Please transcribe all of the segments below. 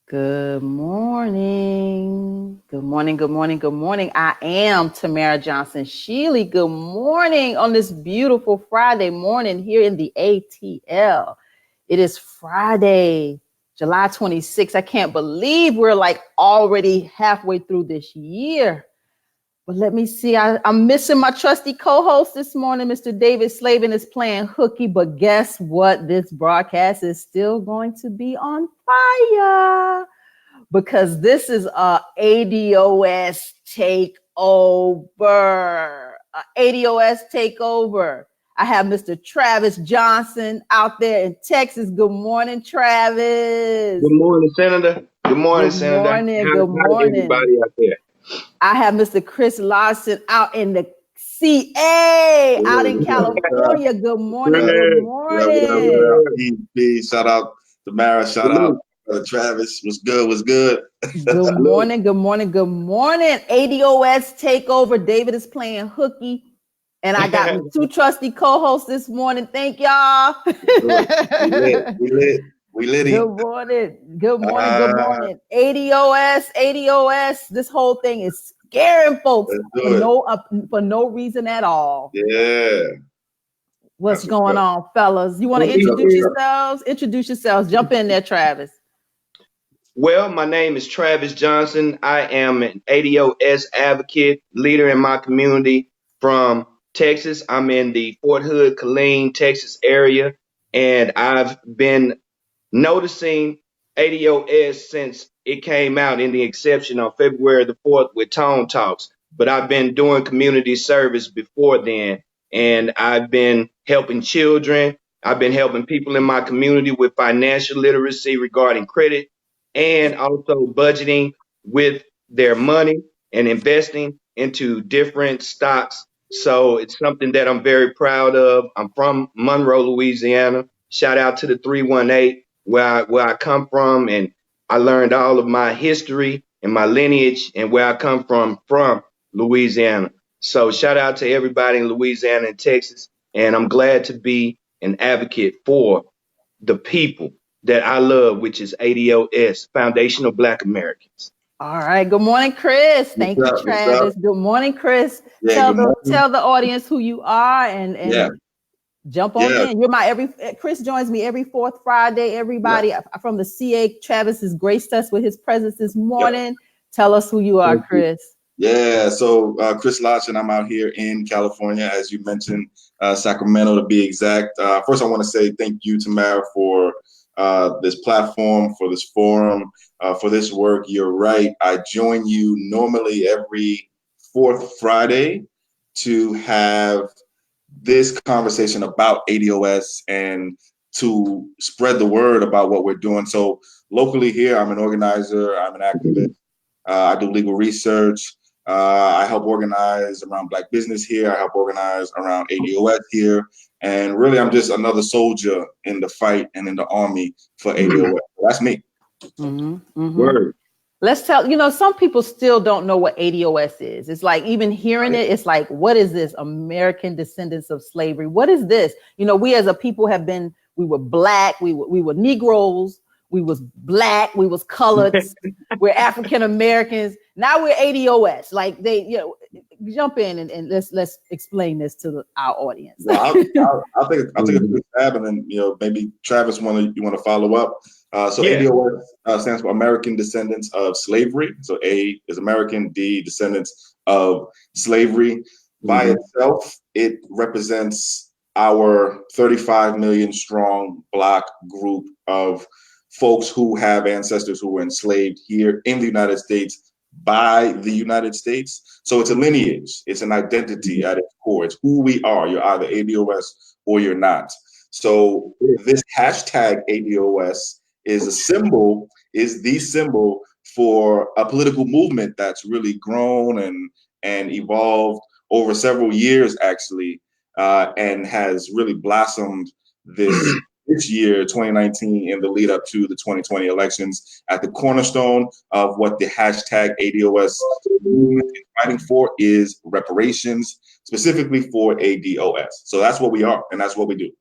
Good morning. Good morning. Good morning. Good morning. I am Tamara Johnson Shealey. Good morning on this beautiful Friday morning here in the ATL. It is Friday, July 26th. I can't believe we're like already halfway through this year. But let me see. I'm missing my trusty co-host this morning. Mr. David Slavin is playing hooky, but guess what? This broadcast is still going to be on fire because this is a ADOS takeover. ADOS takeover. I have Mr. Travis Johnson out there in Texas. Good morning, Travis. Good morning, Senator. Good morning, Good Senator. morning. Good morning. Everybody out there. I have Mr. Chris Larson out in the CA, out in California. Good morning. Good morning. Peace. Shout out to Tamara. Shout out to Travis. What's good? What's good? Good morning. Good morning. Good morning. ADOS takeover. David is playing hooky. And I got two trusty co-hosts this morning. Thank y'all. We lit. Good morning. Good morning. Good morning. ADOS. This whole thing is scaring folks for no reason at all. Yeah. What's going on, fellas? You want to introduce yourselves? Introduce yourselves. Jump in there, Travis. Well, my name is Travis Johnson. I am an ADOS advocate, leader in my community from Texas. I'm in the Fort Hood, Killeen, Texas area, and I've been noticing ADOS since it came out in the exception on February the 4th with Tone Talks. But I've been doing community service before then, and I've been helping children. I've been helping people in my community with financial literacy regarding credit and also budgeting with their money and investing into different stocks. So it's something that I'm very proud of. I'm from Monroe, Louisiana. Shout out to the 318 where I come from, and I learned all of my history and my lineage and where I come from Louisiana. So shout out to everybody in Louisiana and Texas, and I'm glad to be an advocate for the people that I love, which is ADOS, Foundational Black Americans. All right. Good morning, Chris. Thank you, Travis. Good morning, Chris. Tell the audience who you are and jump on in. Chris joins me every fourth Friday. Everybody from the CA, Travis has graced us with his presence this morning. Tell us who you are, Chris. Yeah, so Chris Larson, I'm out here in California, as you mentioned, Sacramento to be exact. First, I want to say thank you, Tamara, for this platform, for this forum, for this work. You're right. I join you normally every fourth Friday to have this conversation about ADOS and to spread the word about what we're doing. So locally here, I'm an organizer, I'm an activist, I do legal research. I help organize around Black business here. I help organize around ADOS here. And really, I'm just another soldier in the fight and in the army for ADOS. That's me. Word. Let's tell, some people still don't know what ADOS is. It's like even hearing it, it's like, what is this? American Descendants of Slavery. What is this? We as a people we were Black, we were Negroes, we was Black, we was colored, we're African Americans. Now we're ADOS. Like jump in and let's explain this to our audience. Well, I'll take a quick stab, and then maybe Travis you want to follow up. ADOS stands for American Descendants of Slavery. So A is American, D Descendants of Slavery. By itself, it represents our 35 million strong Black group of folks who have ancestors who were enslaved here in the United States by the United States. So it's a lineage, it's an identity at its core. It's who we are. You're either ADOS or you're not. So this hashtag ADOS is the symbol for a political movement that's really grown and evolved over several years, actually, and has really blossomed this year, 2019, in the lead up to the 2020 elections. At the cornerstone of what the hashtag ADOS movement is fighting for is reparations, specifically for ADOS. So that's what we are, and that's what we do.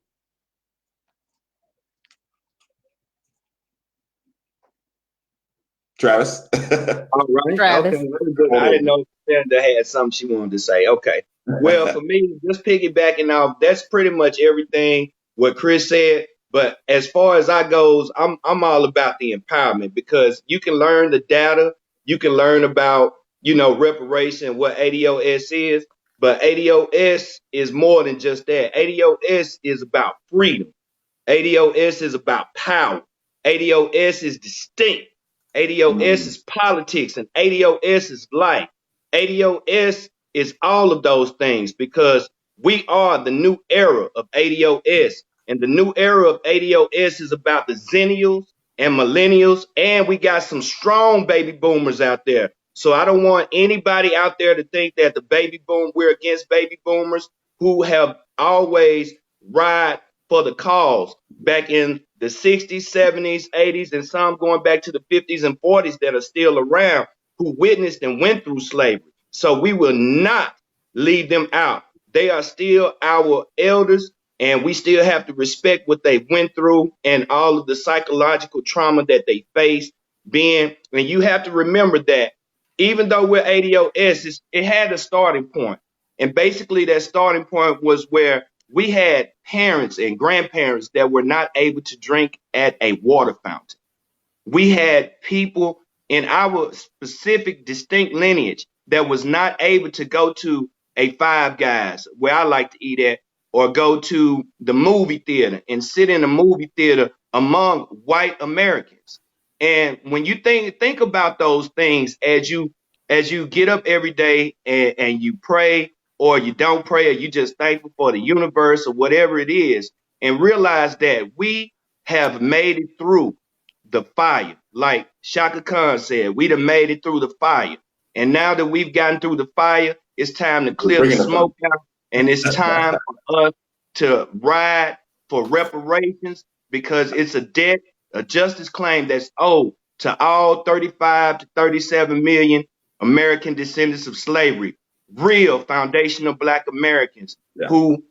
Travis. All right. Travis. Okay. Very good. I didn't know Senator had something she wanted to say. Okay. Well, for me, just piggybacking off, that's pretty much everything what Chris said. But as far as I goes, I'm all about the empowerment, because you can learn the data, you can learn about, reparation, what ADOS is, but ADOS is more than just that. ADOS is about freedom. ADOS is about power. ADOS is distinct. ADOS is politics, and ADOS is life. ADOS is all of those things, because we are the new era of ADOS. And the new era of ADOS is about the zennials and millennials, and we got some strong baby boomers out there. So I don't want anybody out there to think that we're against baby boomers who have always ride for the cause back in the 60s, 70s, 80s, and some going back to the 50s and 40s that are still around, who witnessed and went through slavery. So we will not leave them out. They are still our elders, and we still have to respect what they went through and all of the psychological trauma that they faced. And you have to remember that even though we're ADOS, it had a starting point. And basically that starting point was where we had parents and grandparents that were not able to drink at a water fountain. We had people in our specific distinct lineage that was not able to go to a Five Guys, where I like to eat at, or go to the movie theater and sit in a movie theater among white Americans. And when you think about those things as you get up every day and you pray, or you don't pray, or you just thankful for the universe or whatever it is, and realize that we have made it through the fire. Like Shaka Khan said, we done made it through the fire. And now that we've gotten through the fire, it's time to clear the smoke out. And it's time for us to ride for reparations, because it's a debt, a justice claim that's owed to all 35 to 37 million American descendants of slavery, real foundational Black Americans who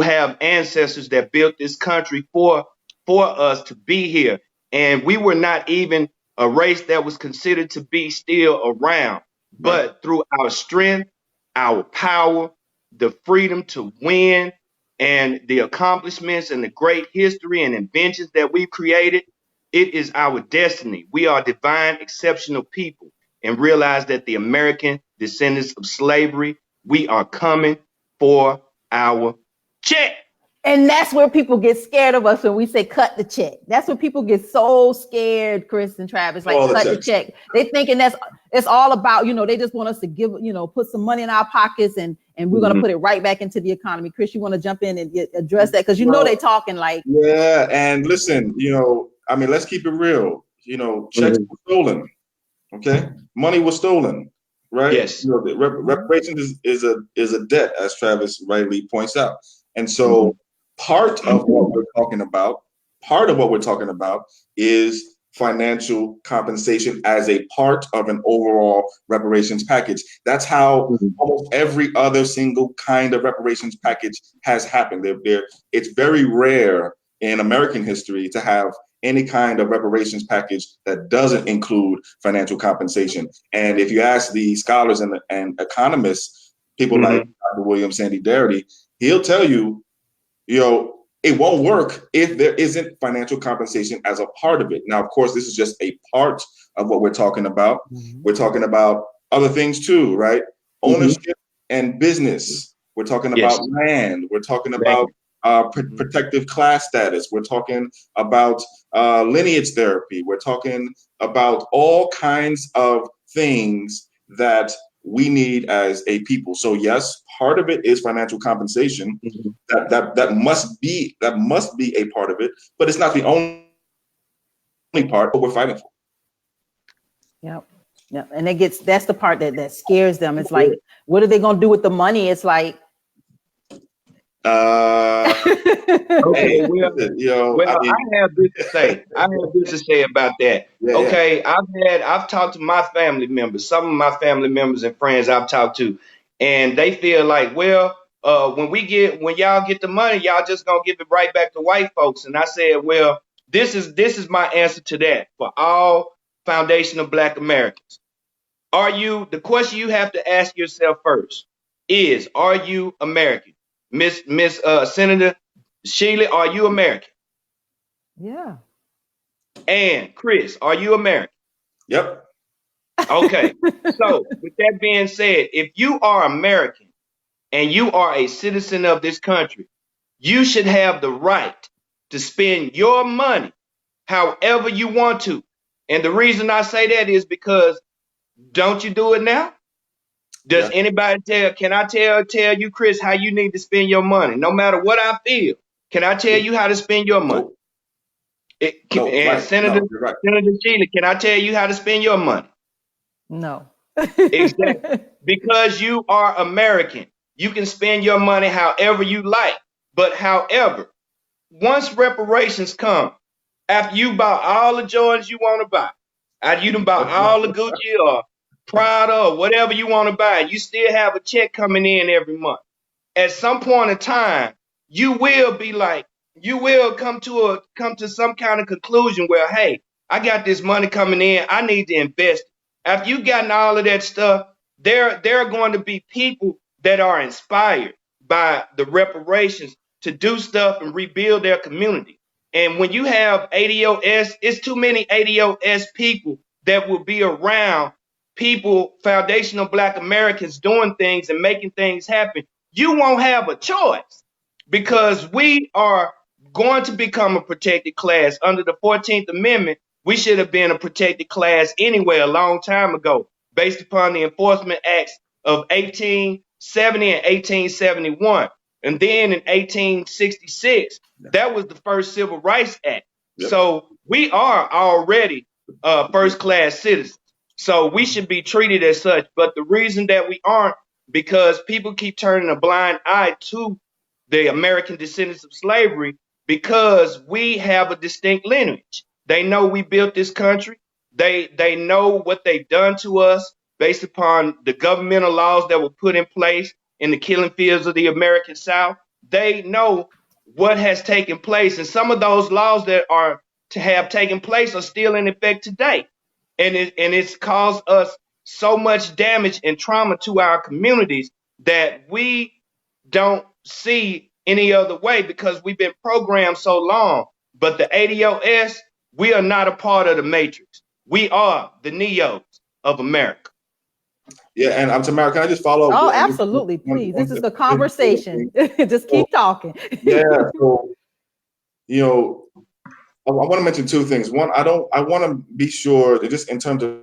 have ancestors that built this country for us to be here. And we were not even a race that was considered to be still around. But through our strength, our power, the freedom to win, and the accomplishments and the great history and inventions that we've created, it is our destiny. We are divine, exceptional people, and realize that the American descendants of slavery, we are coming for our check. And that's where people get scared of us when we say cut the check. That's when people get so scared, Chris and Travis, like cut the check. They thinking it's all about, they just want us to give, put some money in our pockets and we're going to put it right back into the economy. Chris, you want to jump in and address that? Because they talking like. Yeah, and listen, let's keep it real. Checks were stolen, okay? Money was stolen, right? Yes. Reparations is a debt, as Travis rightly points out. And so part of what we're talking about is financial compensation as a part of an overall reparations package. That's how almost every other single kind of reparations package has happened. It's very rare in American history to have any kind of reparations package that doesn't include financial compensation. And if you ask the scholars and economists, people like Dr. William Sandy Darity, he'll tell you, it won't work if there isn't financial compensation as a part of it. Now, of course, this is just a part of what we're talking about. We're talking about other things too, right? Ownership and business. We're talking about land. We're talking about protective class status. We're talking about lineage therapy. We're talking about all kinds of things that we need as a people. So yes, part of it is financial compensation. That must be a part of it, but it's not the only part what we're fighting for. Yep. And that's the part that scares them. It's like, what are they gonna do with the money? It's like okay, I have this to say about that. I've talked to my family members, some of my family members and friends I've talked to, and they feel like, when y'all get the money, y'all just gonna give it right back to white folks. And I said, well, this is my answer to that. For all foundational Black Americans. The question you have to ask yourself first is, are you American? Miss Senator Shealey, are you American? Yeah. And Chris, are you American? Yep. Okay. So with that being said, if you are American and you are a citizen of this country, you should have the right to spend your money however you want to. And the reason I say that is because don't you do it now? Does anybody can I tell you, Chris, how you need to spend your money? No matter what I feel, can I tell you how to spend your money? Senator Shealey, can I tell you how to spend your money? No. Exactly. Because you are American, you can spend your money however you like. But however, once reparations come, after you buy all the Jordans you want to buy, after you done bought all the Gucci or Prada or whatever you want to buy, you still have a check coming in every month. At some point in time, you will come to some kind of conclusion where, hey, I got this money coming in, I need to invest. After you've gotten all of that stuff, there are going to be people that are inspired by the reparations to do stuff and rebuild their community. And when you have ADOS, it's too many ADOS people that will be around people, foundational Black Americans, doing things and making things happen. You won't have a choice because we are going to become a protected class under the 14th Amendment. We should have been a protected class anyway a long time ago, based upon the Enforcement Acts of 1870 and 1871. And then in 1866, that was the first Civil Rights Act. Yep. So we are already first-class citizens. So we should be treated as such. But the reason that we aren't, because people keep turning a blind eye to the American descendants of slavery because we have a distinct lineage. They know we built this country. They know what they've done to us based upon the governmental laws that were put in place in the killing fields of the American South. They know what has taken place. And some of those laws that are to have taken place are still in effect today. And it's caused us so much damage and trauma to our communities that we don't see any other way because we've been programmed so long. But the ADOS, we are not a part of the matrix. We are the Neos of America. Yeah, and Tamara, can I just follow up? Oh, absolutely, please. This is the conversation. Just keep talking. Yeah, so, you know, I want to mention two things. One, I want to be sure that just in terms of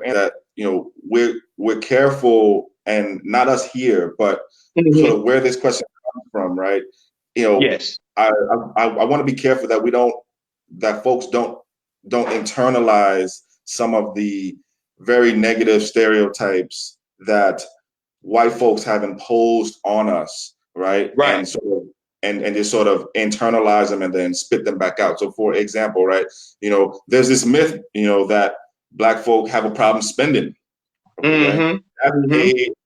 that, you know, we're careful, and not us here, but sort of where this question comes from, right? You know, yes, I want to be careful that folks don't internalize some of the very negative stereotypes that white folks have imposed on us, right? Right. And and just sort of internalize them and then spit them back out. So for example, right, you know, there's this myth, you know, that Black folk have a problem spending. Okay?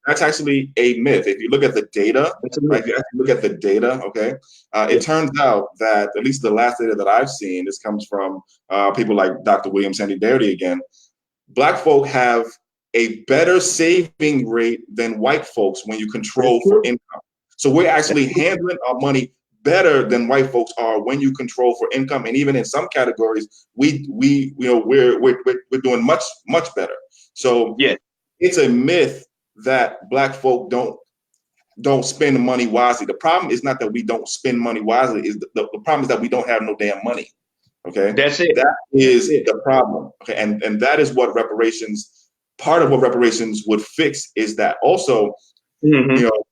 That's actually a myth. If you look at the data, right, if you actually look at the data, okay, it turns out that, at least the last data that I've seen, this comes from people like Dr. William Sandy Darity again, Black folk have a better saving rate than white folks when you control for income. So we're actually handling our money better than white folks are when you control for income, and even in some categories, we're doing much better. So it's a myth that Black folk don't spend money wisely. The problem is not that we don't spend money wisely; is the problem is that we don't have no damn money. Okay, that's it. That is the problem. Okay, and that is what reparations. Part of what reparations would fix is that also, you know.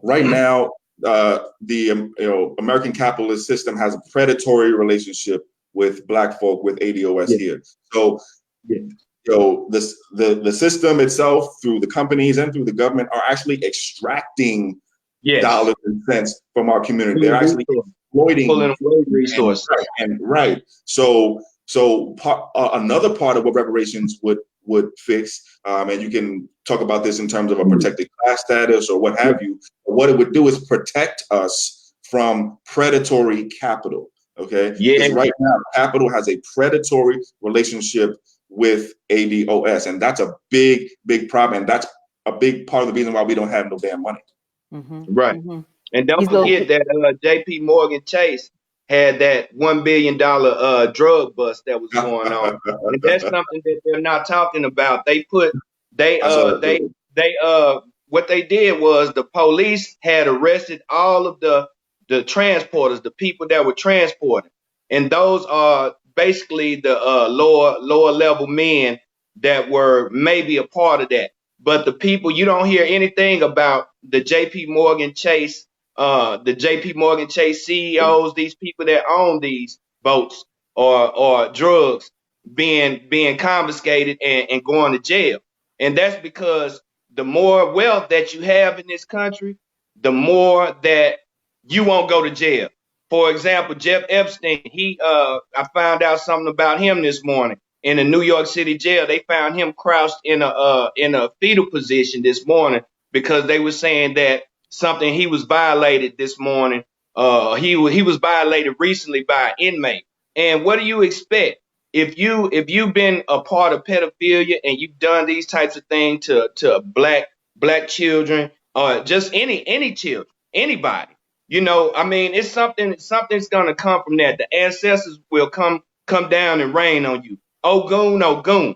Right now, the American capitalist system has a predatory relationship with Black folk, with ADOS here. So, you know, the system itself, through the companies and through the government, are actually extracting dollars and cents from our community. They're actually exploiting resources. Right. So another part of what reparations would fix, and you can talk about this in terms of a protected class status or what have you. What it would do is protect us from predatory capital. Okay, Yeah. because right now Capitol has a predatory relationship with ADOS, and that's a big problem. And that's a big part of the reason why we don't have no damn money. Right. And don't These little forget that JP Morgan Chase had that $1 billion drug bust that was going on. And that's something that they're not talking about. What they did was the police had arrested all of the transporters, the people that were transporting. And those are basically the lower level men that were maybe a part of that. But the people, you don't hear anything about the JP Morgan Chase CEOs, these people that own these boats or drugs being confiscated and going to jail. And that's because the more wealth that you have in this country, the more that you won't go to jail. For example, Jeff Epstein, I found out something about him this morning. In the New York City jail, they found him crouched in a fetal position this morning because they were saying that something he was violated this morning. He was violated recently by an inmate. And what do you expect? If you've been a part of pedophilia and you've done these types of things to black children or just any children, anybody, I mean, it's something's gonna come from that. The ancestors will come down and rain on you. Oh goon, oh goon.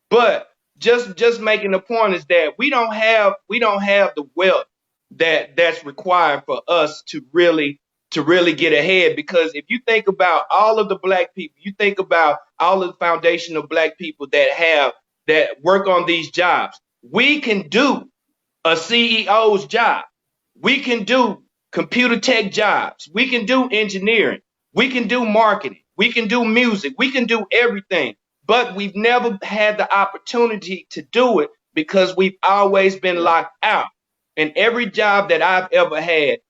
But just making the point is that we don't have the wealth that's required for us to really get ahead. Because if you think about all of the black people, you think about all of the foundational black people that work on these jobs, we can do a CEO's job. We can do computer tech jobs. We can do engineering. We can do marketing. We can do music. We can do everything. But we've never had the opportunity to do it because we've always been locked out. And every job that I've ever had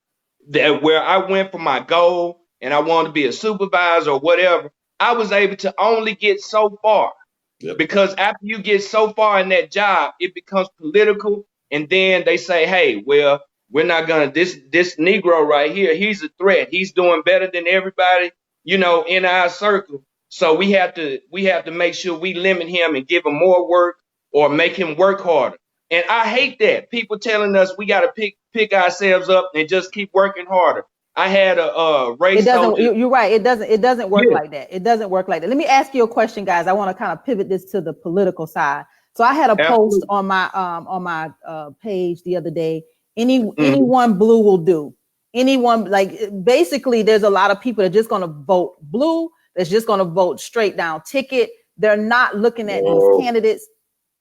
where I went for my goal and I wanted to be a supervisor or whatever, I was able to only get so far. Yep. Because after you get so far in that job, it becomes political. And then they say, hey, well, we're not going to, this Negro right here, he's a threat. He's doing better than everybody, in our circle. So we have to make sure we limit him and give him more work or make him work harder. And I hate that. People telling us we got to pick ourselves up and just keep working harder. I had a race. It doesn't. You're right. It doesn't work like that. It doesn't work like that. Let me ask you a question, guys. I want to kind of pivot this to the political side. So I had a post on my page the other day. Anyone blue will do. Anyone, like, basically, there's a lot of people that are just going to vote blue. That's just going to vote straight down ticket. They're not looking at these candidates.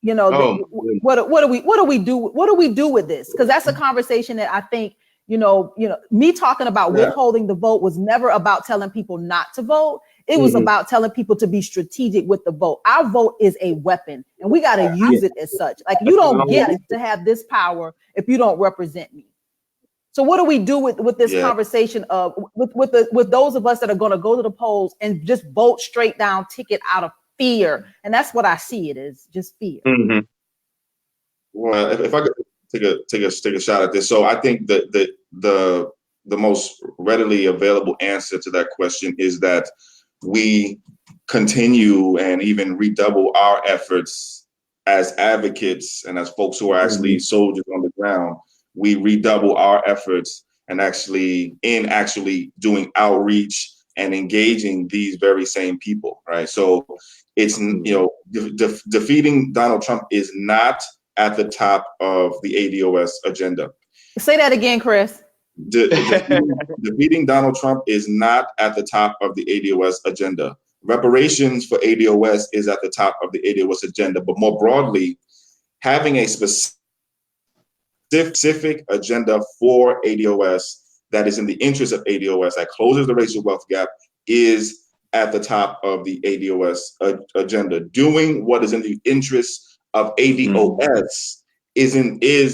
What do we do? What do we do with this? Because that's a conversation that I think, me talking about withholding the vote was never about telling people not to vote. It was about telling people to be strategic with the vote. Our vote is a weapon and we got to use it as such. Like, you don't get to have this power if you don't represent me. So what do we do with this conversation of with those of us that are going to go to the polls and just vote straight down ticket out of fear? And that's what I see it as, just fear. Mm-hmm. Well, if I could take a shot at this. So I think that the most readily available answer to that question is that we continue and even redouble our efforts as advocates and as folks who are actually soldiers on the ground. We redouble our efforts and actually doing outreach and engaging these very same people, right? So it's, defeating Donald Trump is not at the top of the ADOS agenda. Say that again, Chris. Defeating Donald Trump is not at the top of the ADOS agenda. Reparations for ADOS is at the top of the ADOS agenda, but more broadly, having a specific agenda for ADOS that is in the interest of ADOS, that closes the racial wealth gap, is at the top of the ADOS agenda. Doing what is in the interest of ADOS is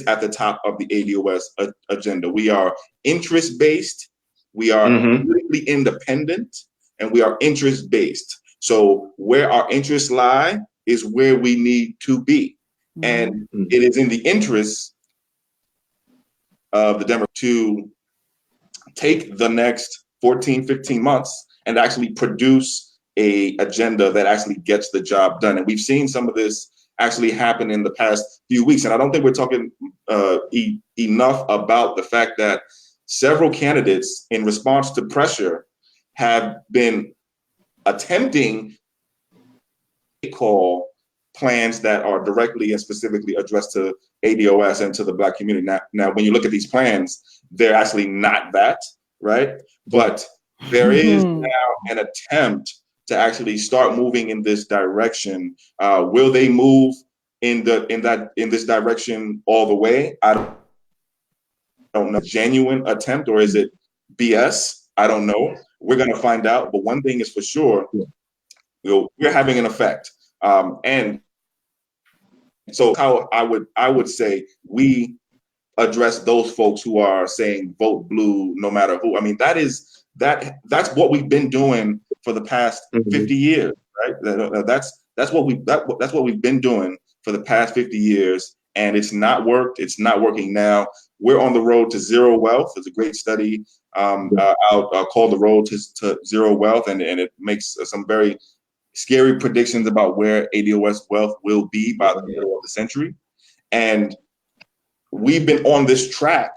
at the top of the ADOS agenda. We are interest-based, we are politically independent, and we are interest-based. So where our interests lie is where we need to be. And it is in the interest of the Democrats to take the next 14, 15 months and actually produce a agenda that actually gets the job done. And we've seen some of this actually happen in the past few weeks. And I don't think we're talking enough about the fact that several candidates, in response to pressure, have been attempting to call plans that are directly and specifically addressed to ADOS and to the Black community. Now, when you look at these plans, they're actually not that, right? But there is now an attempt to actually start moving in this direction. Will they move in this direction all the way? I don't know. Genuine attempt, or is it BS? I don't know. We're going to find out. But one thing is for sure, we're having an effect. And so how I would say we address those folks who are saying vote blue no matter who. I mean, that's what we've been doing for the past 50 years, right? That's what we've been doing for the past 50 years, and it's not worked. It's not working now. We're on the road to zero wealth. There's a great study out called The Road to Zero Wealth, and it makes some very scary predictions about where ADOS wealth will be by the middle of the century. And we've been on this track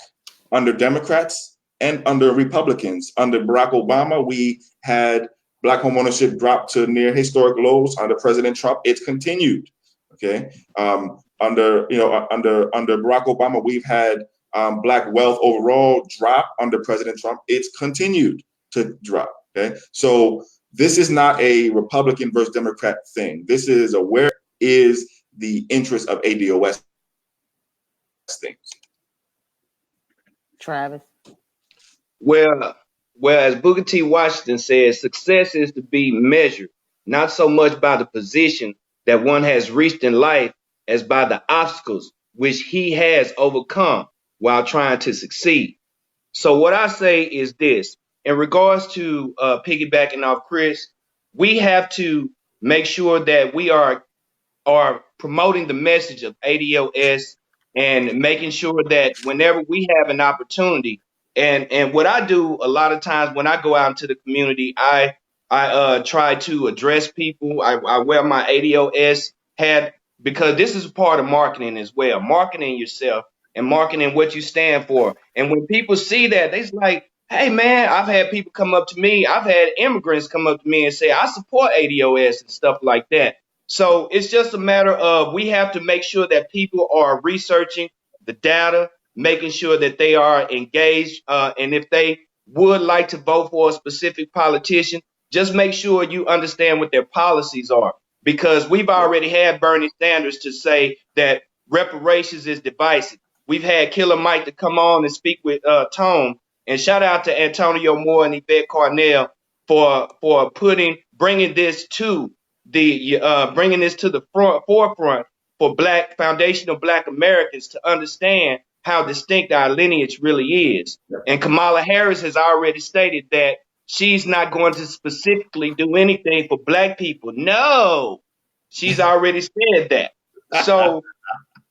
under Democrats and under Republicans. Under Barack Obama, we had Black home ownership drop to near historic lows. Under President Trump, it's continued. Okay, under Barack Obama, we've had Black wealth overall drop. Under President Trump, it's continued to drop. Okay, so this is not a Republican versus Democrat thing. This is where is the interest of ADOS things. Travis. Well, as Booker T. Washington says, success is to be measured not so much by the position that one has reached in life as by the obstacles which he has overcome while trying to succeed. So what I say is this. In regards to piggybacking off Chris, we have to make sure that we are promoting the message of ADOS and making sure that whenever we have an opportunity, and what I do a lot of times when I go out into the community, I try to address people. I wear my ADOS hat because this is part of marketing as well, marketing yourself and marketing what you stand for. And when people see that, they're like, hey, man, I've had people come up to me. I've had immigrants come up to me and say, I support ADOS and stuff like that. So it's just a matter of we have to make sure that people are researching the data, making sure that they are engaged. And if they would like to vote for a specific politician, just make sure you understand what their policies are. Because we've already had Bernie Sanders to say that reparations is divisive. We've had Killer Mike to come on and speak with Tone. And shout out to Antonio Moore and Yvette Carnell for bringing this to the forefront for foundational Black Americans to understand how distinct our lineage really is. And Kamala Harris has already stated that she's not going to specifically do anything for Black people. No, she's already said that. So,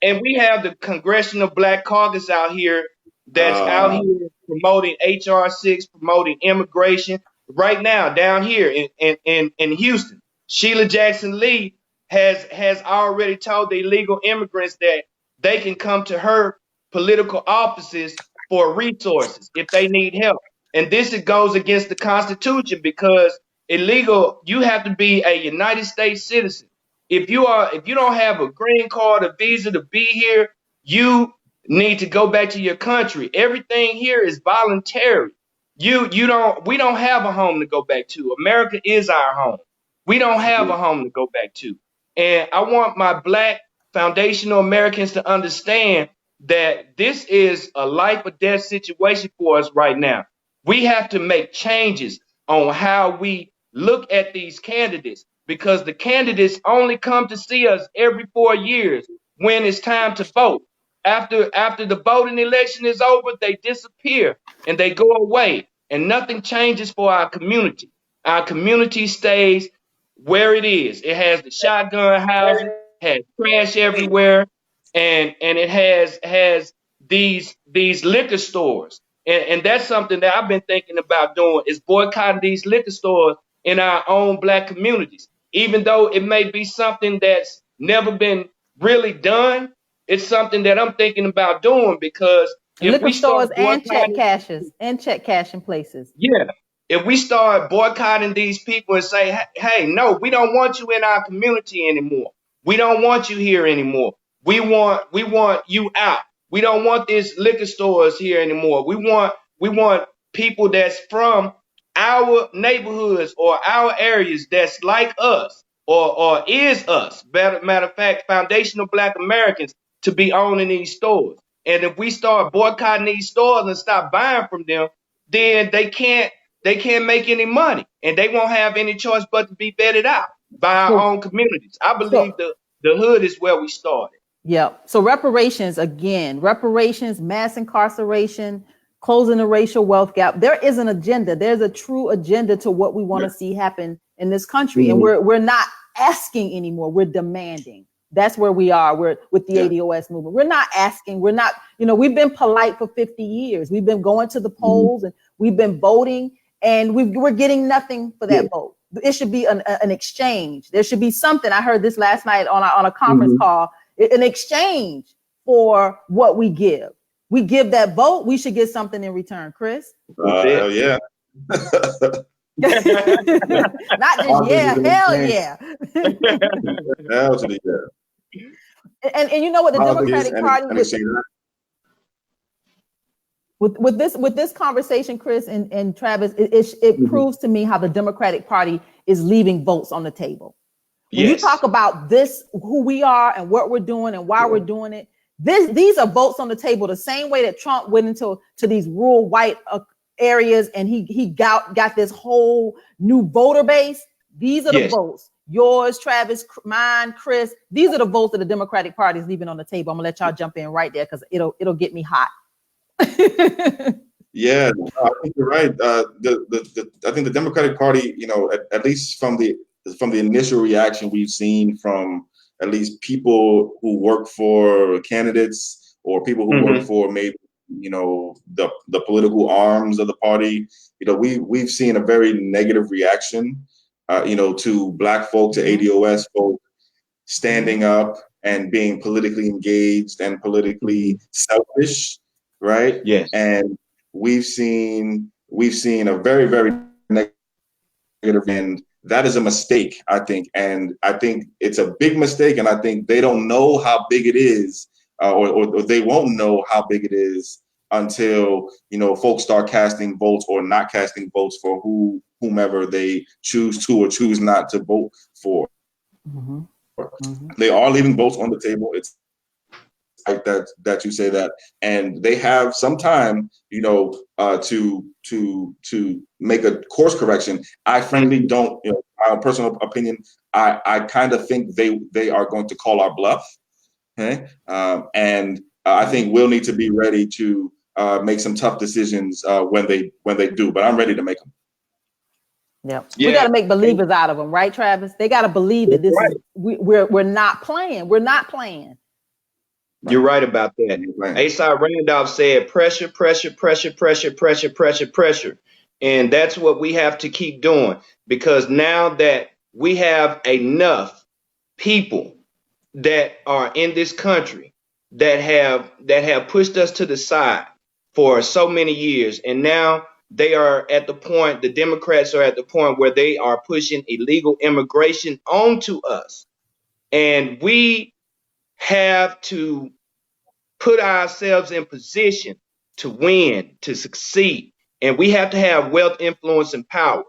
and we have the Congressional Black Caucus out here that's out here promoting HR 6, promoting immigration. Right now, down here in Houston, Sheila Jackson Lee has already told the illegal immigrants that they can come to her political offices for resources if they need help. And this goes against the Constitution because you have to be a United States citizen. If you don't have a green card, a visa to be here, you need to go back to your country. Everything here is voluntary. We don't have a home to go back to. America is our home. We don't have a home to go back to. And I want my Black foundational Americans to understand that this is a life or death situation for us right now. We have to make changes on how we look at these candidates because the candidates only come to see us every 4 years when it's time to vote. After the voting election is over, they disappear and they go away and nothing changes for our community. Our community stays where it is. It has the shotgun housing, has trash everywhere, and it has these liquor stores And that's something that I've been thinking about doing, is boycotting these liquor stores in our own Black communities. Even though it may be something that's never been really done, it's something that I'm thinking about doing, because if Liquor we start stores and check boycotting, cashing places. yeah, if we start boycotting these people and say, hey, no, we don't want you in our community anymore. We don't want you here anymore. We want you out. We don't want these liquor stores here anymore. We want people that's from our neighborhoods or our areas that's like us, or is us. Matter of fact, foundational Black Americans to be owning these stores. And if we start boycotting these stores and stop buying from them, then they can't make any money, and they won't have any choice but to be vetted out by our So, own communities. I believe so the hood is where we started. yeah. So reparations, again, mass incarceration, closing the racial wealth gap. There is an agenda. There's a true agenda to what we want to see happen in this country. And we're not asking anymore. We're demanding. That's where we are. We're with the ADOS movement. We're not asking. We're not, we've been polite for 50 years. We've been going to the polls and we've been voting, and we're getting nothing for that vote. It should be an exchange. There should be something. I heard this last night on a conference call. An exchange for what we give. We give that vote, we should get something in return, Chris. Yeah. Not just hell yeah. Hell to the yeah. And you know what, the Democratic Party with this conversation, Chris and Travis, it proves to me how the Democratic Party is leaving votes on the table. When you talk about this, who we are and what we're doing and why we're doing it, these are votes on the table. The same way that Trump went into these rural white areas and he got this whole new voter base. These are the votes. Yours, Travis, mine, Chris. These are the votes that the Democratic Party is leaving on the table. I'm gonna let y'all jump in right there because it'll get me hot. Yeah, I think you're right. I think the Democratic Party, at least from the initial reaction we've seen from at least people who work for candidates or people who work for maybe, the political arms of the party, we've seen a very negative reaction, to Black folk, to ADOS folk standing up and being politically engaged and politically selfish, right? Yes. And we've seen a very, very negative end. That is a mistake, I think. And I think it's a big mistake. And I think they don't know how big it is, or they won't know how big it is until, folks start casting votes or not casting votes for whomever they choose to or choose not to vote for. They are leaving votes on the table. It's like that you say that, and they have some time, to make a course correction. I frankly don't, my personal opinion, I kind of think they are going to call our bluff. Okay, and I think we'll need to be ready to make some tough decisions when they do. But I'm ready to make them. Yeah. We got to make believers out of them, right, Travis? They got to believe that this is we're not playing. We're not playing. You're right about that. Asa Randolph said, pressure, pressure, pressure, pressure, pressure, pressure, pressure. And that's what we have to keep doing, because now that we have enough people that are in this country that have pushed us to the side for so many years, and now they are at the point, the Democrats are at the point where they are pushing illegal immigration onto us. And we have to put ourselves in position to win, to succeed. And we have to have wealth, influence, and power.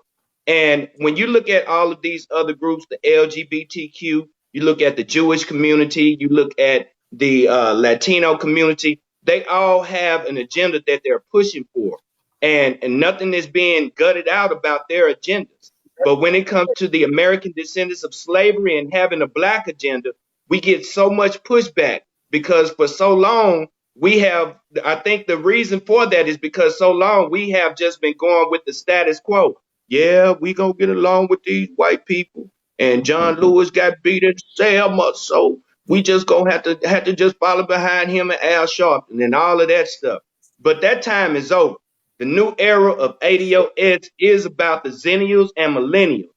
And when you look at all of these other groups, the LGBTQ, you look at the Jewish community, you look at the Latino community, they all have an agenda that they're pushing for. And nothing is being gutted out about their agendas. But when it comes to the American descendants of slavery and having a Black agenda, we get so much pushback, because for so long I think the reason for that is because so long we have just been going with the status quo. Yeah, we gonna get along with these white people, and John Lewis got beat in Selma, so we just gonna have to just follow behind him and Al Sharpton and all of that stuff. But that time is over. The new era of ADOS is about the Zennials and Millennials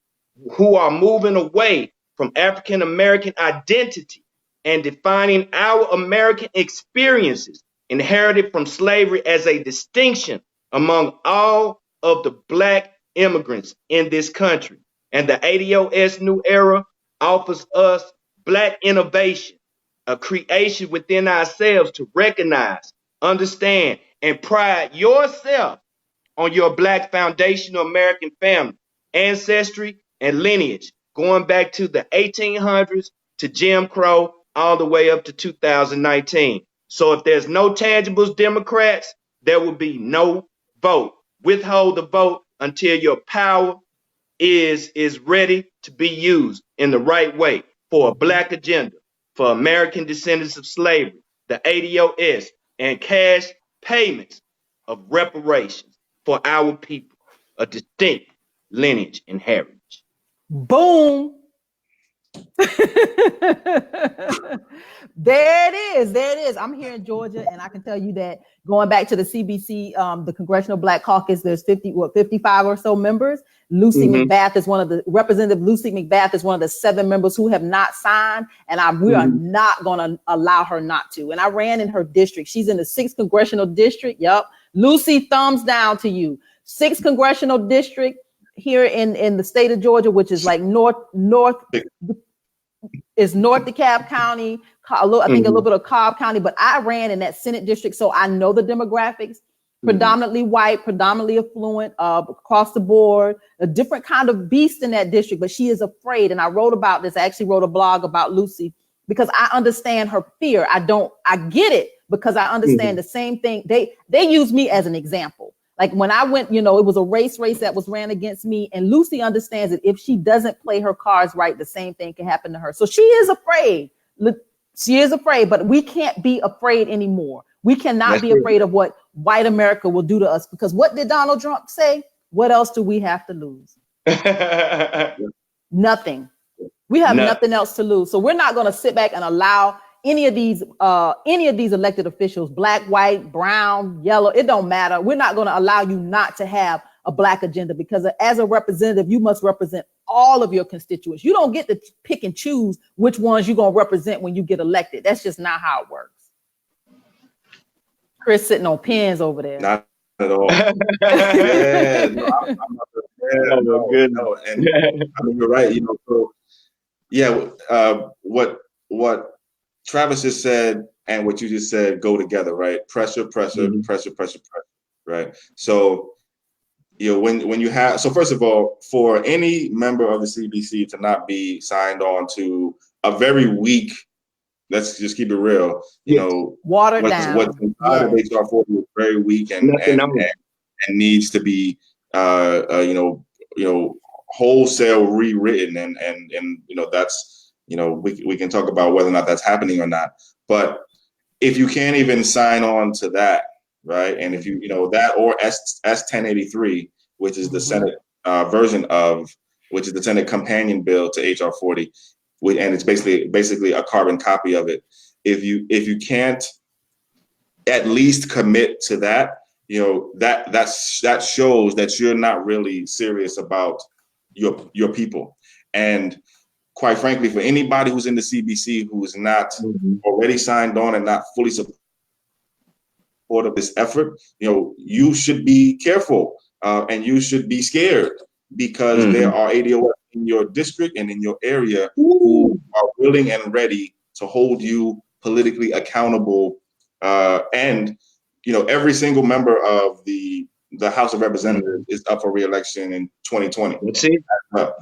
who are moving away from African American identity and defining our American experiences inherited from slavery as a distinction among all of the Black immigrants in this country. And the ADOS new era offers us Black innovation, a creation within ourselves to recognize, understand, and pride yourself on your Black foundational American family, ancestry, and lineage, going back to the 1800s to Jim Crow, all the way up to 2019. So if there's no tangibles, Democrats, there will be no vote. Withhold the vote until your power is ready to be used in the right way for a Black agenda, for American descendants of slavery, the ADOS, and cash payments of reparations for our people, a distinct lineage and heritage. Boom. There it is. There it is. I'm here in Georgia, and I can tell you that going back to the CBC, the Congressional Black Caucus, there's 55 or so members. Lucy McBath is one of the Representative Lucy McBath is one of the 7 members who have not signed, and we are not going to allow her not to. And I ran in her district. She's in the 6th congressional district. Yep, Lucy, thumbs down to you. 6th congressional district here in the state of Georgia, which is like north is North DeKalb County, I think a little bit of Cobb County, but I ran in that Senate district, so I know the demographics. Predominantly white, predominantly affluent, across the board, a different kind of beast in that district, but she is afraid. And I wrote about this. I actually wrote a blog about Lucy because I understand her fear. I get it because I understand the same thing. They use me as an example. Like when I went, it was a race that was ran against me, and Lucy understands that if she doesn't play her cards right, the same thing can happen to her. So she is afraid. She is afraid, but we can't be afraid anymore. We cannot be afraid of what white America will do to us, because what did Donald Trump say? What else do we have to lose? Nothing. We have nothing else to lose. So we're not going to sit back and allow any of these elected officials, Black, white, brown, yellow, it don't matter. We're not going to allow you not to have a Black agenda, because as a representative, you must represent all of your constituents. You don't get to pick and choose which ones you're going to represent when you get elected. That's just not how it works. Chris sitting on pens over there. Not at all. Yeah, no, and I mean, you're right. So yeah, what Travis just said and what you just said go together, right? Pressure, right? So, when you have, so first of all, for any member of the CBC to not be signed on to a very weak, let's just keep it real, watered down. What's inside of HR 40 is very weak and needs to be, wholesale rewritten, and that's, we can talk about whether or not that's happening or not. But if you can't even sign on to that, right, and if you that or S 1083, which is the Senate version of, which is the Senate companion bill to HR 40, and it's basically a carbon copy of it. If you can't at least commit to that, that shows that you're not really serious about your people. And quite frankly, for anybody who's in the CBC who is not already signed on and not fully supportive of this effort, you should be careful and you should be scared, because there are ADOS in your district and in your area who are willing and ready to hold you politically accountable. And every single member of the House of Representatives is up for re-election in 2020. That's it.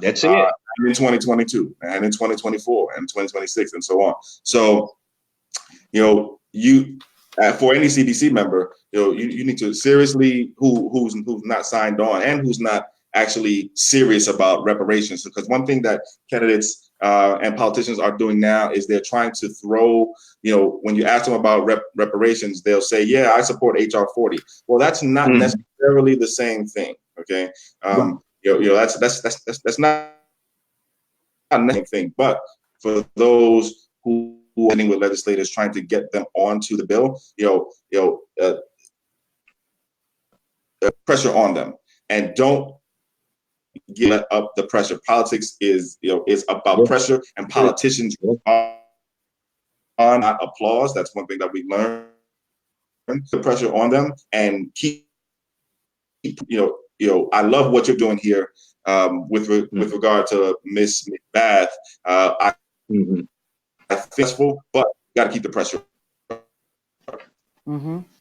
That's it. And in 2022, and in 2024, and 2026, and so on. So, for any CBC member, you need to seriously who's not signed on and who's not actually serious about reparations. Because one thing that candidates and politicians are doing now is they're trying to throw, when you ask them about reparations, they'll say, yeah, I support HR 40. Well, that's not necessarily the same thing. Okay. That's not the same thing. But for those who are dealing with legislators trying to get them onto the bill, pressure on them, and don't get up the pressure. Politics is about pressure, and politicians are not applause. That's one thing that we learned. The pressure on them, and keep I love what you're doing here with regard to Miss Macbeth. I think, but you got to keep the pressure.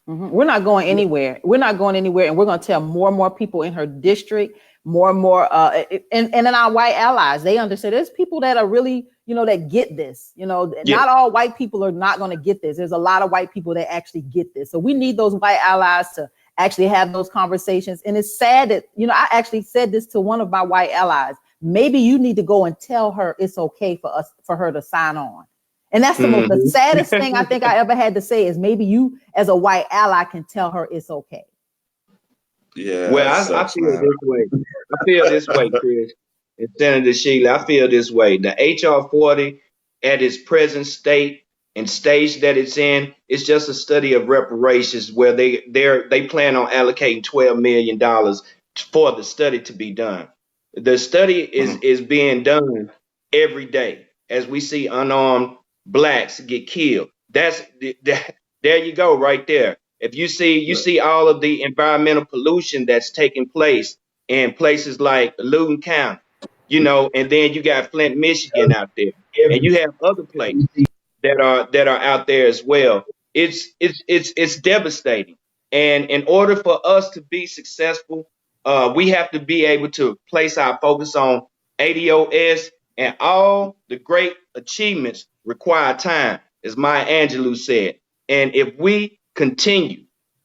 We're not going anywhere. We're not going anywhere, and we're going to tell more and more people in her district, more and more, and in our white allies. They understand. There's people that are really, that get this. Not all white people are not going to get this. There's a lot of white people that actually get this. So we need those white allies to actually have those conversations. And it's sad that, I actually said this to one of my white allies. Maybe you need to go and tell her it's okay for her to sign on. And that's the saddest thing I think I ever had to say is maybe you as a white ally can tell her it's okay. Yeah. Well, I feel this way. I feel this way, Chris and Senator Shealey. I feel this way. The HR 40 at its present state and stage that it's in, it's just a study of reparations where they plan on allocating $12 million for the study to be done. The study is being done every day as we see unarmed Blacks get killed. There you go, right there. If you see all of the environmental pollution that's taking place in places like Loudoun County, and then you got Flint, Michigan out there, and you have other places that are out there as well. It's devastating. And in order for us to be successful, we have to be able to place our focus on ADOS, and all the great achievements require time, as Maya Angelou said. And if we continue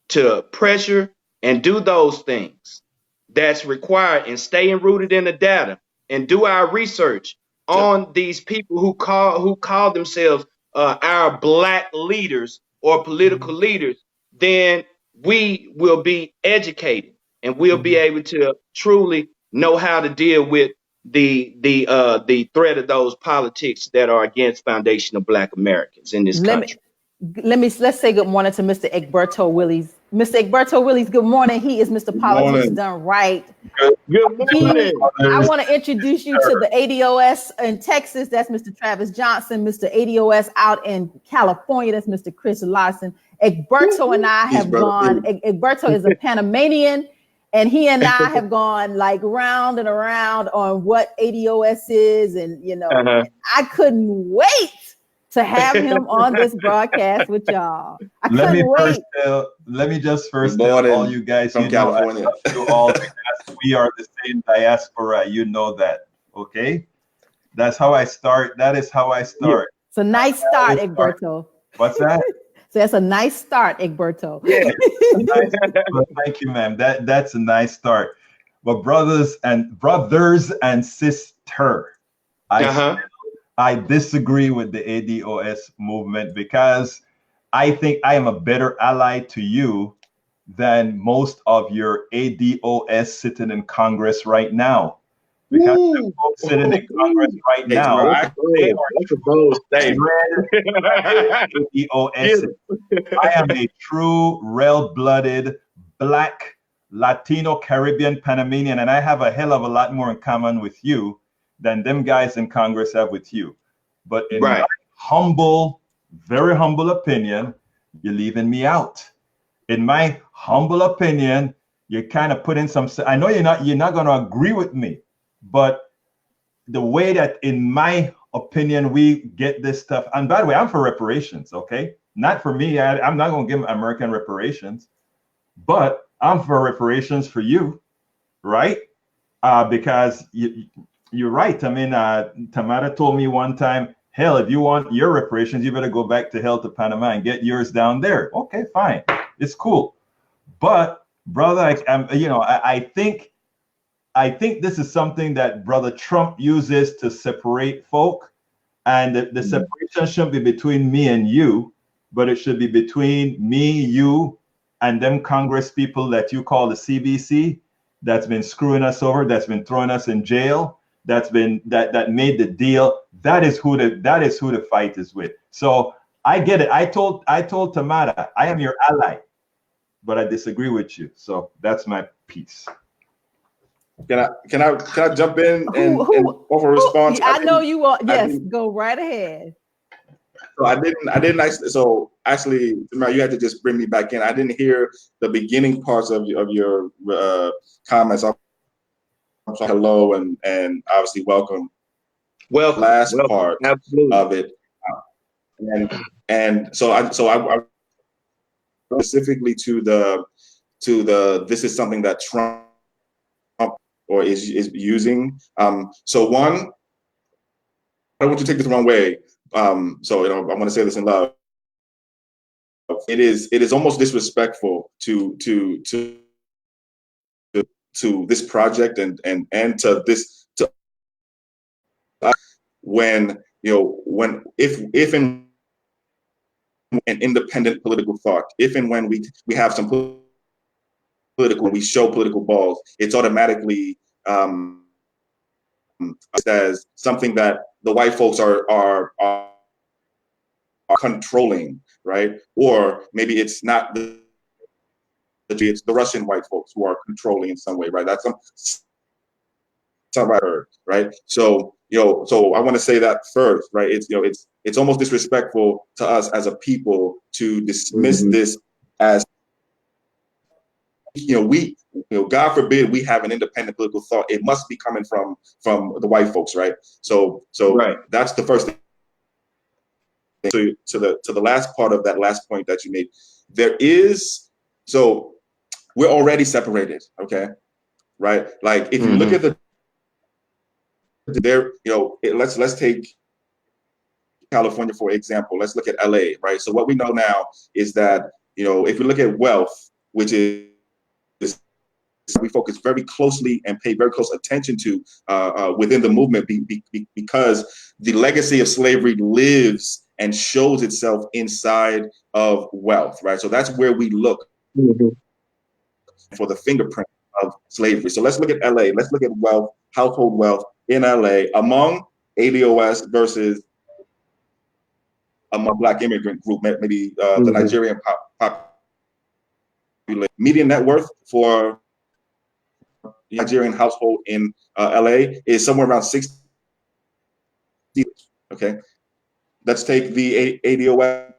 to pressure and do those things that's required and staying rooted in the data and do our research on these people who call themselves our Black leaders or political leaders, then we will be educated and we'll be able to truly know how to deal with the threat of those politics that are against foundational Black Americans in this country. Let's say good morning to Mr. Egberto Willies. Mr. Egberto Willies, good morning. He is Mr. Politics Done Right. Good morning. I want to introduce you to the ADOS in Texas. That's Mr. Travis Johnson. Mr. ADOS out in California. That's Mr. Chris Larson. Egberto and I have gone. Egberto is a Panamanian. And he and I have gone like round and around on what ADOS is. And, I couldn't wait to have him on this broadcast with y'all. Let me just first tell all you guys, from California. We are the same diaspora. You know that. Okay. That's how I start. That is how I start. It's a nice start, Egberto. What's that? So that's a nice start, Egberto. Yeah. Well, thank you, ma'am. That's a nice start. But brothers and sister, I disagree with the ADOS movement because I think I am a better ally to you than most of your ADOS sitting in Congress right now. Because the folks sitting in Congress right now, they are I am a true, real-blooded, Black, Latino, Caribbean, Panamanian, and I have a hell of a lot more in common with you than them guys in Congress have with you. But in my humble, very humble opinion, you're leaving me out. In my humble opinion, you're kind of putting some. I know you're not going to agree with me. But the way that, in my opinion, we get this stuff, and by the way, I'm for reparations, okay? Not for me. I'm not going to give American reparations, but I'm for reparations for you, right? Because you're right. I mean, Tamara told me one time, hell, if you want your reparations, you better go back to hell to Panama and get yours down there. Okay, fine. It's cool. But, brother, I think this is something that Brother Trump uses to separate folk, and the separation shouldn't be between me and you, but it should be between me, you, and them Congress people that you call the CBC, that's been screwing us over, that's been throwing us in jail, that made the deal. That is who the fight is with. So I get it. I told Tamara, I am your ally. but I disagree with you. So that's my piece. Can I jump in and offer a response? I know you are. Yes, go right ahead. So I didn't actually. So actually, Tamara, you had to just bring me back in. I didn't hear the beginning parts of your comments. I'm sorry, hello and obviously welcome. Welcome. Last part Absolutely. of it, and so I specifically to the this is something that Trump or is using. So one, I don't want you to take this the wrong way. So I want to say this in love. It is almost disrespectful to this project and to this to when if and an independent political thought, if and when we have some political, we show political balls, it's automatically as something that the white folks are controlling, right? Or maybe it's not it's the Russian white folks who are controlling in some way, right? That's something I heard, right? So so I want to say that first, right? It's almost disrespectful to us as a people to dismiss this as God forbid we have an independent political thought. It must be coming from the white folks, right? So right. That's the first thing. To the last part of that last point that you made, so we're already separated, okay, right? Like if you look at let's take California for example. Let's look at LA, right? So what we know now is that if we look at wealth, which is we focus very closely and pay very close attention to within the movement because the legacy of slavery lives and shows itself inside of wealth, right? So that's where we look for the fingerprint of slavery. So let's look at LA. Let's look at wealth, household wealth in LA among ADOS versus among Black immigrant group, maybe the Nigerian population. Median net worth for Nigerian household in LA is somewhere around 60. Okay, let's take the ADOS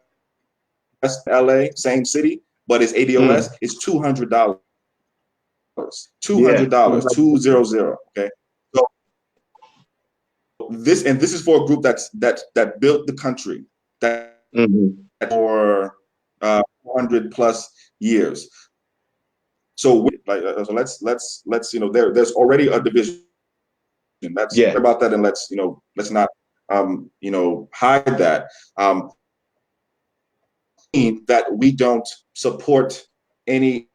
LA, same city, but its ADOS is $200. $200, 200. Okay, so this is for a group that built the country that for 400 plus years. So let's there's already a division. That's about that, and let's not hide that. That we don't support any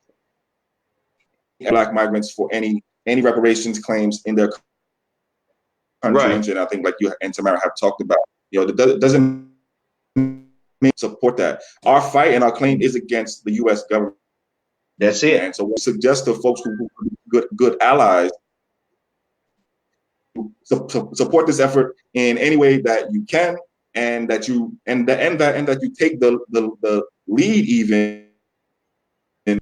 Black migrants for any reparations claims in their country, right. And I think like you and Tamara have talked about, it doesn't support that. Our fight and our claim is against the U.S. government. That's it. And so we suggest to folks who are good allies support this effort in any way that you can, and that you take the lead even in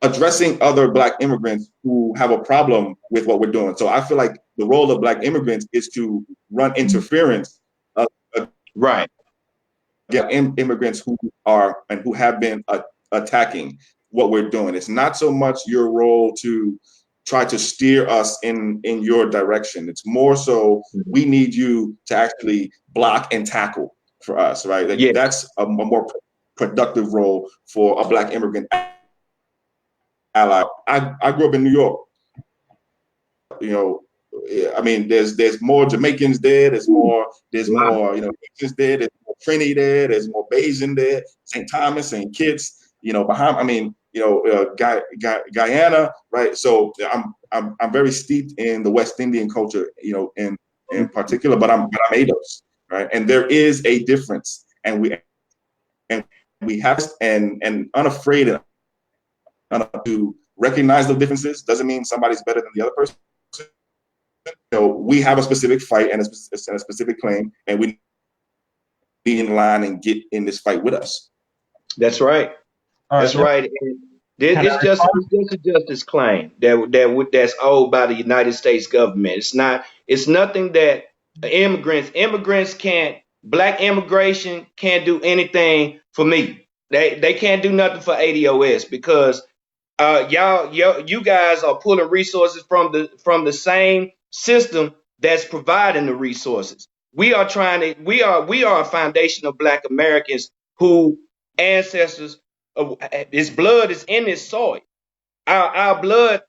addressing other Black immigrants who have a problem with what we're doing. So I feel like the role of Black immigrants is to run interference right. Immigrants who are and who have been attacking what we're doing. It's not so much your role to try to steer us in your direction. It's more so we need you to actually block and tackle for us, right? Like, that's a more productive role for a Black immigrant ally. I grew up in New York. I mean, there's more Jamaicans there. There's more Haitians there. There's more Trini there. There's more Bayesian there. St. Thomas, St. Kitts. Bahamas. I mean, Guyana, right? So I'm very steeped in the West Indian culture, in particular. But I'm ADOS, right? And there is a difference, and we have and unafraid to recognize the differences. Doesn't mean somebody's better than the other person. We have a specific fight and a specific claim, and we be in line and get in this fight with us. That's right. That's right. It's just a justice claim that's owed by the United States government. It's nothing that immigrants can't. Black immigration can't do anything for me. They can't do nothing for ADOS because you guys are pulling resources from the same system that's providing the resources. We are a foundation of Black Americans who ancestors, his blood is in this soil. Our blood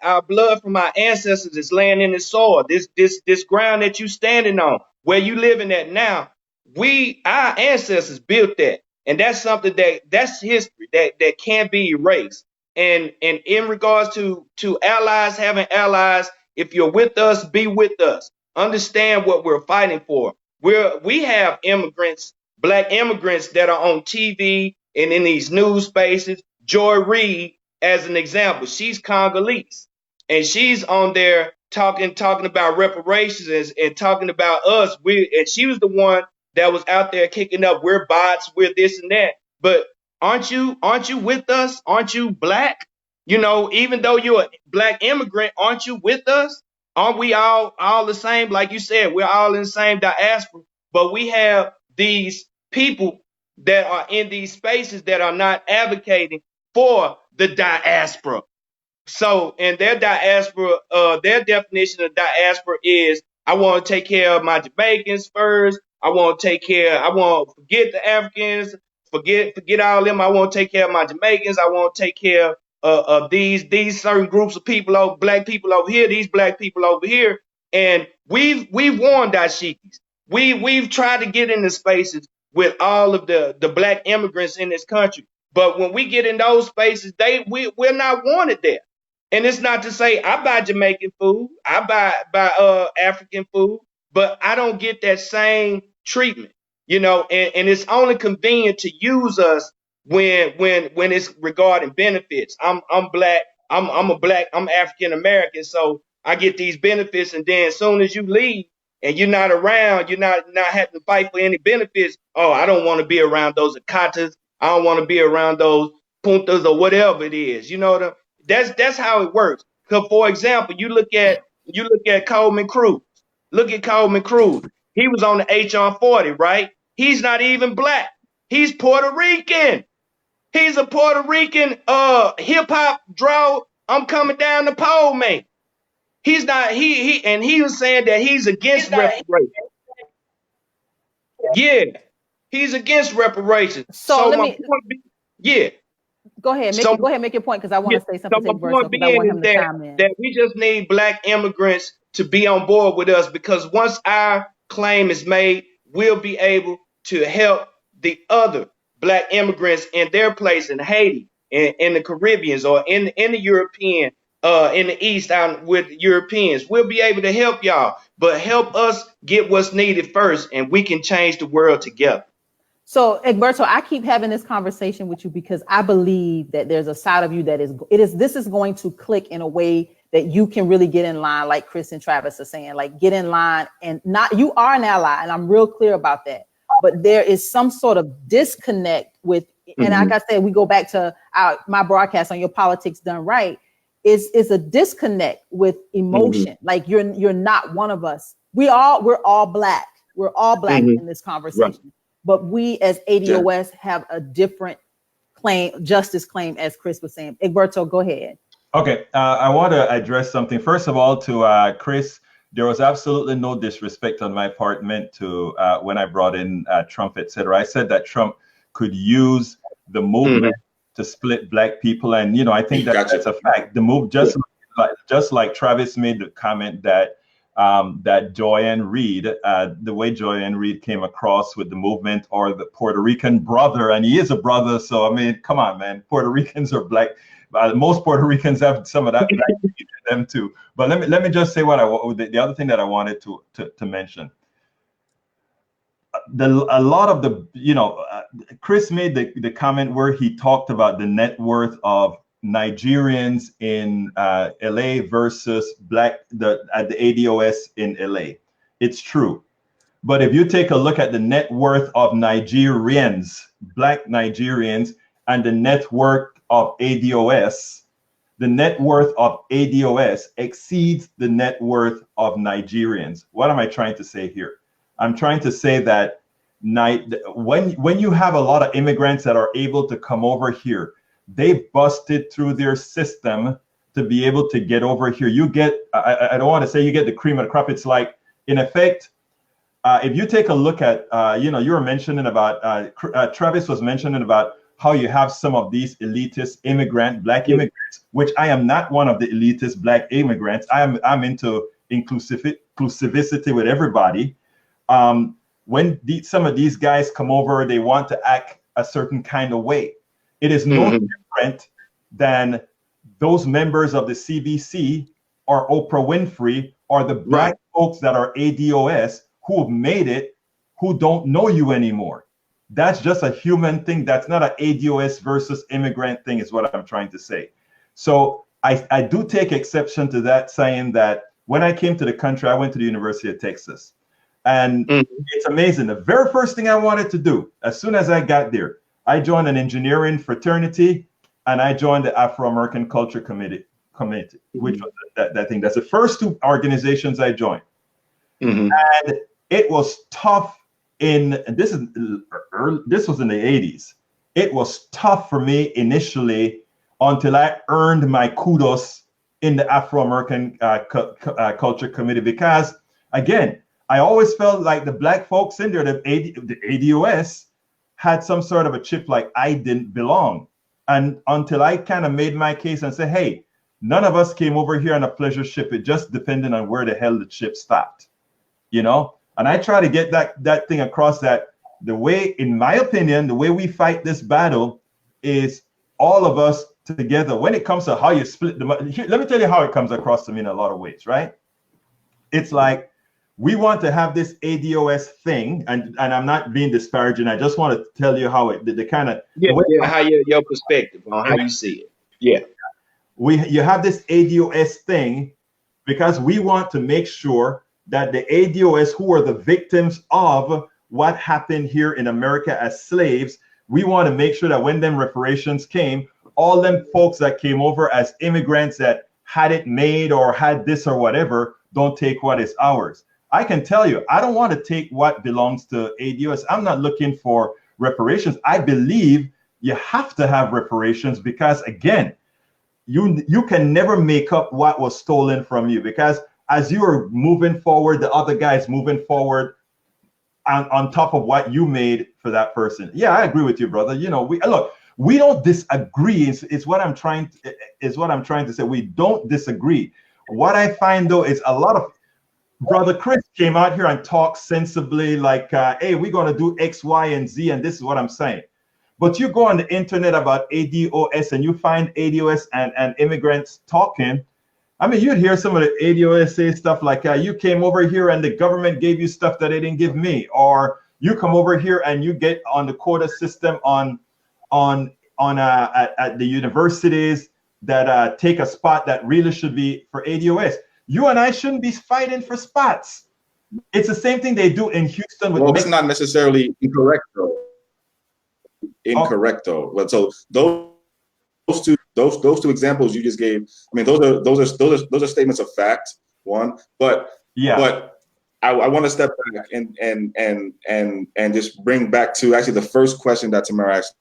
from our ancestors is laying in the soil. This ground that you standing on, where you living at now, our ancestors built that, and that's something that's history that can't be erased. And in regards to allies having allies, if you're with us, be with us. Understand what we're fighting for. We have immigrants, Black immigrants that are on TV and in these news spaces. Joy Reid, as an example, she's Congolese, and she's on there talking about reparations and talking about us. And she was the one that was out there kicking up, we're bots, we're this and that. But aren't you with us? Aren't you Black? Even though you're a Black immigrant, aren't you with us? Aren't we all the same? Like you said, we're all in the same diaspora, but we have these people that are in these spaces that are not advocating for the diaspora. So, in their diaspora, their definition of diaspora is, I want to take care of my Jamaicans first. I want to forget the Africans, forget all them. I want to take care of my Jamaicans. I want to take care of these certain groups of people, Black people over here, these Black people over here. And we've warned dashikis. We've tried to get into spaces with all of the Black immigrants in this country. But when we get in those spaces, we're not wanted there. And it's not to say I buy Jamaican food, I buy African food, but I don't get that same treatment, and it's only convenient to use us when it's regarding benefits. I'm Black, I'm African American, so I get these benefits, and then as soon as you leave and you're not around, you're not having to fight for any benefits. Oh, I don't want to be around those Akatas. I don't want to be around those Puntas or whatever it is. That's how it works. Because, for example, you look at Coleman Cruz. Look at Coleman Cruz. He was on the HR 40, right? He's not even Black. He's Puerto Rican. He's a Puerto Rican hip hop draw. I'm coming down the pole, man. He's not. He was saying that he's against reparations. Yeah, he's against reparations. So let me. Yeah. Go ahead, make your point, because I want to say something. So my point being is that we just need Black immigrants to be on board with us, because once our claim is made, we'll be able to help the other Black immigrants in their place in Haiti, in the Caribbeans, or in the European, in the East, out with Europeans. We'll be able to help y'all, but help us get what's needed first, and we can change the world together. So, Egberto, I keep having this conversation with you because I believe that there's a side of you that this is going to click in a way that you can really get in line, like Chris and Travis are saying, like get in line, and you are an ally, and I'm real clear about that. But there is some sort of disconnect with, and like I said, we go back to my broadcast on Your Politics Done Right, is a disconnect with emotion. Like you're not one of us. We're all Black. We're all Black in this conversation. Right. But we as ADOS have a different justice claim, as Chris was saying. Egberto, go ahead. Okay, I want to address something. First of all, to Chris, there was absolutely no disrespect on my part meant to when I brought in Trump, etc. I said that Trump could use the movement to split Black people, and I think that's a fact. The move, just like Travis made the comment that Joanne Reed, the way Joanne Reed came across with the movement, or the Puerto Rican brother, and he is a brother, so I mean, come on, man. Puerto Ricans are Black. Most Puerto Ricans have some of that Black in them too. But let me just say the other thing that I wanted to mention. A lot of the Chris made the comment where he talked about the net worth of Nigerians in LA versus at the ADOS in LA. It's true. But if you take a look at the net worth of Nigerians, Black Nigerians, and the net worth of ADOS, the net worth of ADOS exceeds the net worth of Nigerians. What am I trying to say here? I'm trying to say that when you have a lot of immigrants that are able to come over here, they busted through their system to be able to get over here. You get, I don't want to say you get the cream of the crop. It's like, in effect, if you take a look at, you were mentioning about, Travis was mentioning about how you have some of these elitist black immigrants, which I am not one of the elitist black immigrants. I'm into inclusivity with everybody. When some of these guys come over, they want to act a certain kind of way. It is no different than those members of the CBC or Oprah Winfrey or the black folks that are ADOS who have made it, who don't know you anymore. That's just a human thing. That's not an ADOS versus immigrant thing, is what I'm trying to say. So I do take exception to that, saying that when I came to the country, I went to the University of Texas. And it's amazing. The very first thing I wanted to do, as soon as I got there, I joined an engineering fraternity, and I joined the Afro-American Culture Committee, which was that thing. That's the first two organizations I joined. And it was tough. This was in the 80s. It was tough for me initially until I earned my kudos in the Afro-American Culture Committee, because again, I always felt like the black folks in there, the ADOS, had some sort of a chip, like I didn't belong. And until I kind of made my case and said, hey, none of us came over here on a pleasure ship. It just depended on where the hell the ship stopped, And I try to get that thing across, that the way, in my opinion, the way we fight this battle is all of us together. When it comes to how you split the money, let me tell you how it comes across to me in a lot of ways, right? It's like, we want to have this ADOS thing, and I'm not being disparaging. I just want to tell you how the kind of how your perspective on how you see it. Yeah, you have this ADOS thing because we want to make sure that the ADOS, who are the victims of what happened here in America as slaves, we want to make sure that when them reparations came, all them folks that came over as immigrants that had it made or had this or whatever, don't take what is ours. I can tell you, I don't want to take what belongs to ADOS. I'm not looking for reparations. I believe you have to have reparations because, again, you can never make up what was stolen from you, because as you are moving forward, the other guy's moving forward on top of what you made for that person. Yeah, I agree with you, brother. We don't disagree. Is what I'm trying to say. We don't disagree. What I find though is a lot of Brother Chris came out here and talked sensibly, like, hey, we're going to do X, Y, and Z, and this is what I'm saying. But you go on the internet about ADOS and you find ADOS and immigrants talking. I mean, you'd hear some of the ADOS say stuff like, you came over here and the government gave you stuff that they didn't give me. Or you come over here and you get on the quota system at the universities that take a spot that really should be for ADOS. You and I shouldn't be fighting for spots. It's the same thing they do in Houston. Well, it's not necessarily incorrect though. But so those two examples you just gave, I mean, those are statements of fact. One, but I want to step back and just bring back to actually the first question that Tamara asked.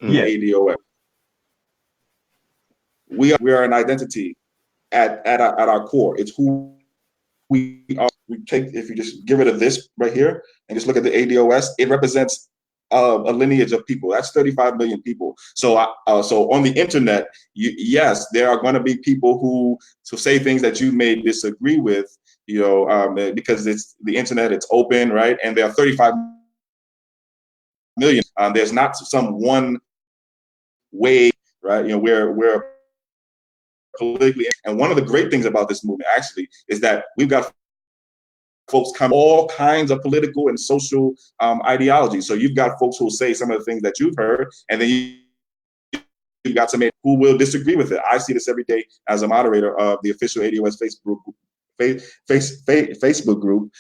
ADOS. We are an identity. At our core, it's who we are. If you just get rid of this right here and just look at the ADOS, it represents a lineage of people. That's 35 million people. So on the internet, yes, there are going to be people who say things that you may disagree with, because it's the internet, it's open, right? And there are 35 million. There's not some one way, right? We're politically, and one of the great things about this movement actually is that we've got folks come all kinds of political and social ideologies. So you've got folks who will say some of the things that you've heard, and then you've got some who will disagree with it. I see this every day as a moderator of the official ADOS Facebook group.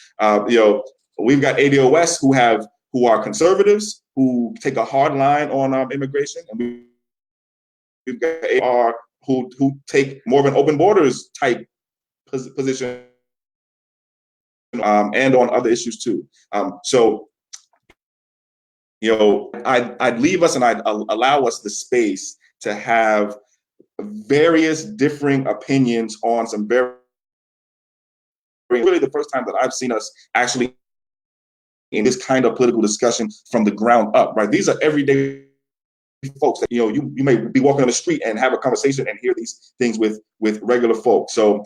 We've got ADOS who, who are conservatives, who take a hard line on immigration, and we've got AR who take more of an open borders type position, and on other issues too. So, I'd leave us and I'd allow us the space to have various differing opinions on some very, really the first time that I've seen us actually in this kind of political discussion from the ground up, right? These are everyday folks that, you may be walking on the street and have a conversation and hear these things with regular folks. So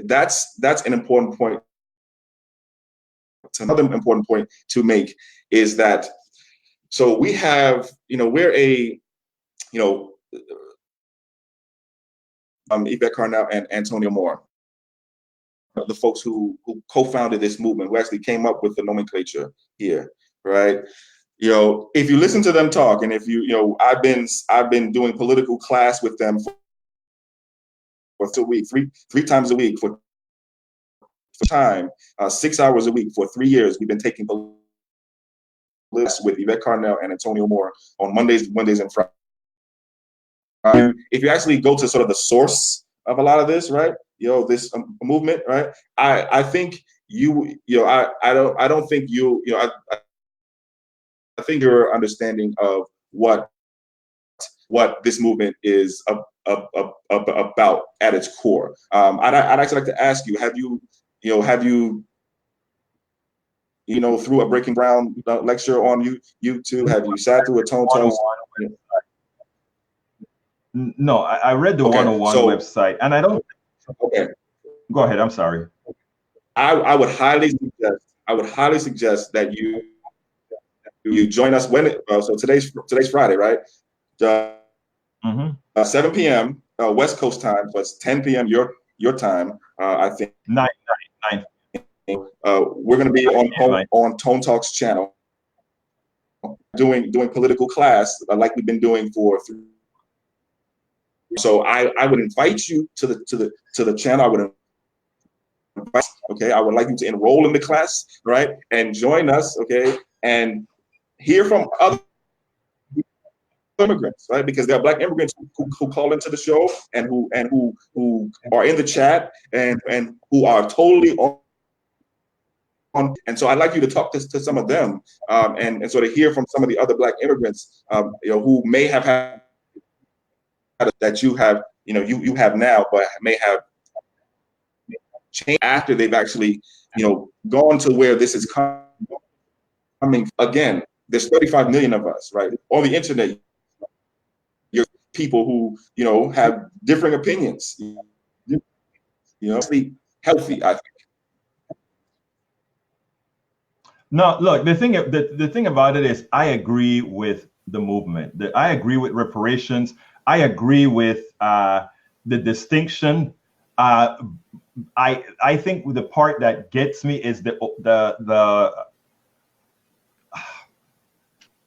that's an important point. Another important point to make is that, so we have, we're a, Yvette Carnell and Antonio Moore, the folks who co-founded this movement, who actually came up with the nomenclature here, right? If you listen to them talk, and if I've been doing political class with them for a week, three times a week for time, 6 hours a week for 3 years. We've been taking politics with Yvette Carnell and Antonio Moore on Mondays, Wednesdays, and Fridays. If you actually go to sort of the source of a lot of this, right? This movement, right? I think I don't think I think your understanding of what this movement is about at its core. I'd actually like to ask you: have you through a Breaking Ground lecture on YouTube? Have you sat through a Tone Talks? No, I read the 101 website, and I don't. Okay, go ahead. I'm sorry. I would highly suggest that you join us when so today's Friday, right? 7 p.m. West Coast time, so it's 10 p.m. your time. I think 9. We're going to be on Tone Talks channel, doing political class like we've been doing for 3. So I would invite you to the channel. I would invite, okay. I would like you to enroll in the class, right, and join us, okay, and hear from other immigrants, right? Because there are Black immigrants who call into the show and who are in the chat and who are totally on. And so I'd like you to talk to some of them and sort of hear from some of the other Black immigrants, who may have had that you have, you have now, but may have changed after they've actually, gone to where this is coming. Again, there's 35 million of us, right? On the internet, you're people who, have differing opinions, healthy, I think. No, look, the thing about it is I agree with the movement. I agree with reparations. I agree with the distinction. I think the part that gets me is the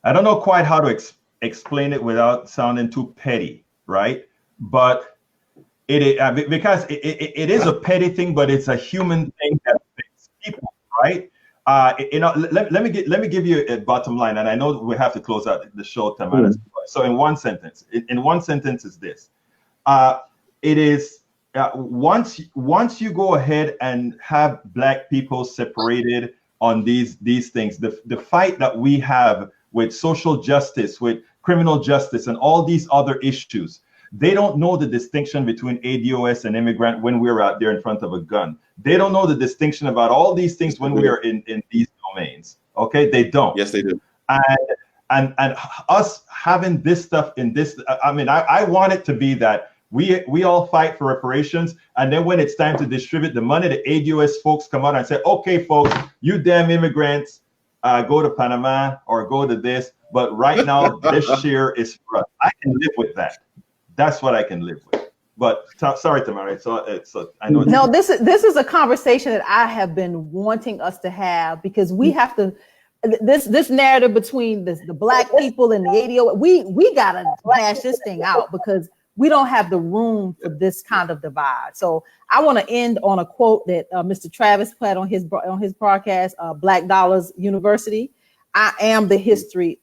I don't know quite how to explain it without sounding too petty, right? But because it is a petty thing, but it's a human thing that affects people, right? Let me give you a bottom line, and I know we have to close out the show, Tamara. So in one sentence is this: it is once you go ahead and have Black people separated on these things, the fight that we have with social justice, with criminal justice, and all these other issues. They don't know the distinction between ADOS and immigrant when we're out there in front of a gun. They don't know the distinction about all these things when we are in these domains. Okay, they don't. Yes, they do. And us having this stuff in this, I mean, I want it to be that we all fight for reparations, and then when it's time to distribute the money, the ADOS folks come out and say, okay, folks, you damn immigrants, go to Panama or go to this. But right now, this share is for us. I can live with that. That's what I can live with. But sorry, Tamara. I know. No, this is a conversation that I have been wanting us to have, because we have to. This narrative between the Black people and the ADO, we gotta hash this thing out, because we don't have the room for this kind of divide. So I want to end on a quote that Mr. Travis put on his broadcast, Black Dollars University. I am the history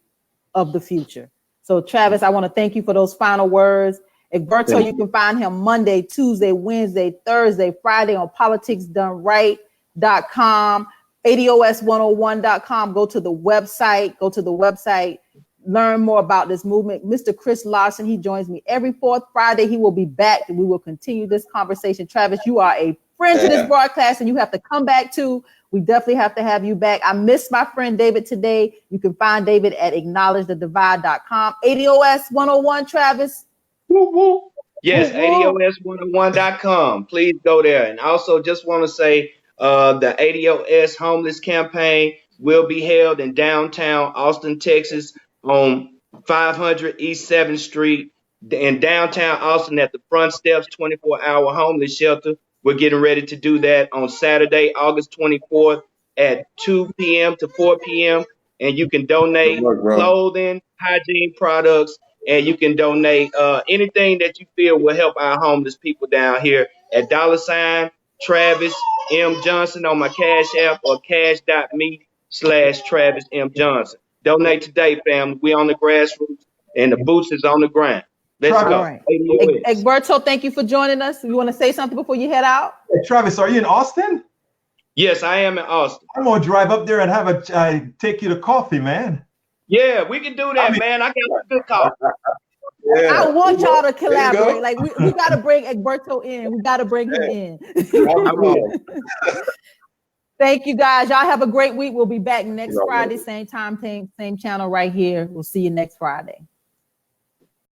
of the future. So Travis, I want to thank you for those final words. Egberto, you can find him Monday, Tuesday, Wednesday, Thursday, Friday on politicsdoneright.com, ADOS101.com. Go to the website, learn more about this movement. Mr. Chris Larson, he joins me every fourth Friday. He will be back and we will continue this conversation. Travis, you are a friend to this broadcast and you have to come back too. We definitely have to have you back. I missed my friend David today. You can find David at acknowledgethedivide.com. ADOS 101, Travis. Woo, woo. Yes, ADOS101.com. Please go there. And also just want to say the ADOS homeless campaign will be held in downtown Austin, Texas on 500 East 7th Street in downtown Austin at the front steps, 24-hour homeless shelter. We're getting ready to do that on Saturday, August 24th at 2 p.m. to 4 p.m. And you can donate clothing, hygiene products, and you can donate anything that you feel will help our homeless people down here at $ Travis M. Johnson on my Cash App or cash.me/Travis M. Johnson. Donate today, family. We on the grassroots and the boots is on the ground. Let's go. Right. Egberto, thank you for joining us. You want to say something before you head out? Hey, Travis, are you in Austin? Yes, I am in Austin. I'm gonna drive up there and have take you to coffee, man. Yeah, we can do that, man. I got a good coffee. Yeah. I want y'all to collaborate. Like we got to bring Egberto in. We got to bring him in. Thank you, guys. Y'all have a great week. We'll be back next Friday, same time, same channel right here. We'll see you next Friday.